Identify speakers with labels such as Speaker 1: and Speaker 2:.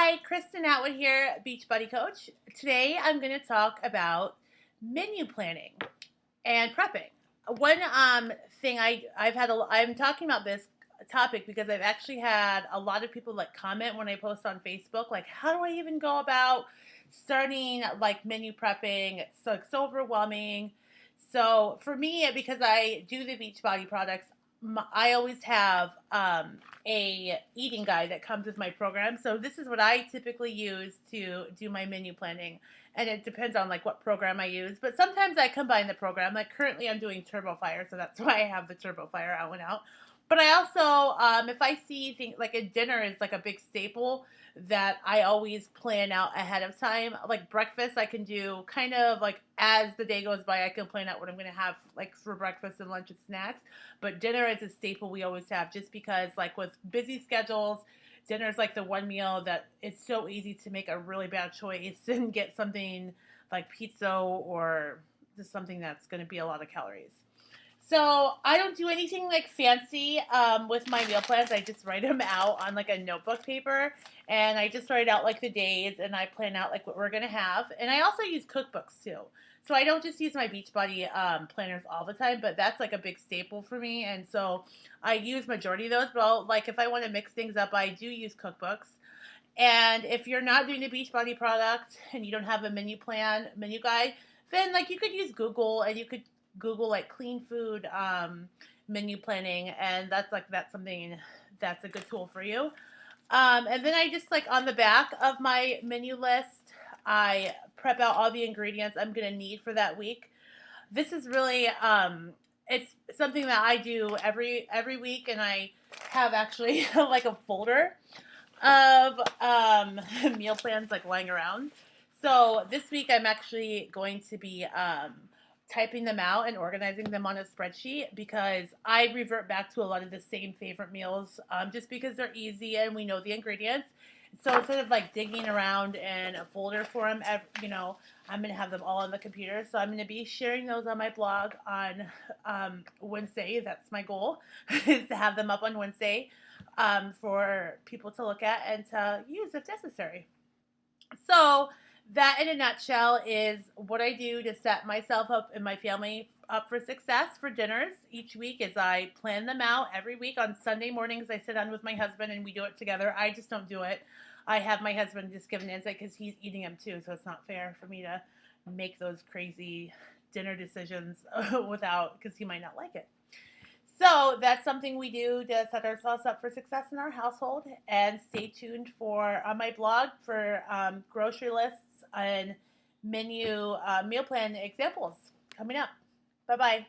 Speaker 1: Hi, Kristen Atwood here, Beachbody Coach. Today I'm going to talk about menu planning and prepping. One thing I'm talking about this topic because I've actually had a lot of people like comment when I post on Facebook, like, how do I even go about starting like menu prepping? It's so overwhelming. So for me, because I do the Beachbody products, I always have a eating guide that comes with my program. So this is what I typically use to do my menu planning, and it depends on like what program I use. But sometimes I combine the program. Like currently, I'm doing TurboFire, so that's why I have the TurboFire out and out. But I also, if I see things like a dinner is like a big staple that I always plan out ahead of time. Like breakfast, I can do kind of like as the day goes by, I can plan out what I'm going to have like for breakfast and lunch and snacks. But dinner is a staple we always have just because, like, with busy schedules, dinner is like the one meal that it's so easy to make a really bad choice and get something like pizza or just something that's going to be a lot of calories. So I don't do anything like fancy with my meal plans. I just write them out on like a notebook paper, and I just write out like the days, and I plan out like what we're gonna have. And I also use cookbooks too. So I don't just use my Beachbody planners all the time, but that's like a big staple for me. And so I use majority of those. But like if I want to mix things up, I do use cookbooks. And if you're not doing a Beachbody product and you don't have a menu guide, then like you could use Google, and you could Google like clean food menu planning, and that's something that's a good tool for you. And then I just like on the back of my menu list, I prep out all the ingredients I'm gonna need for that week. This is really it's something that I do every week, and I have actually like a folder of meal plans like lying around. So this week I'm actually going to be typing them out and organizing them on a spreadsheet because I revert back to a lot of the same favorite meals just because they're easy and we know the ingredients. So instead of like digging around in a folder for them, I'm going to have them all on the computer. So I'm going to be sharing those on my blog on Wednesday. That's my goal, is to have them up on Wednesday for people to look at and to use if necessary. So that in a nutshell is what I do to set myself up and my family up for success for dinners each week. As I plan them out every week on Sunday mornings. I sit down with my husband and we do it together. I just don't do it. I have my husband just give an insight because he's eating them too, so it's not fair for me to make those crazy dinner decisions without, because he might not like it. So that's something we do to set ourselves up for success in our household. And stay tuned for on my blog for grocery lists and menu meal plan examples coming up. Bye bye.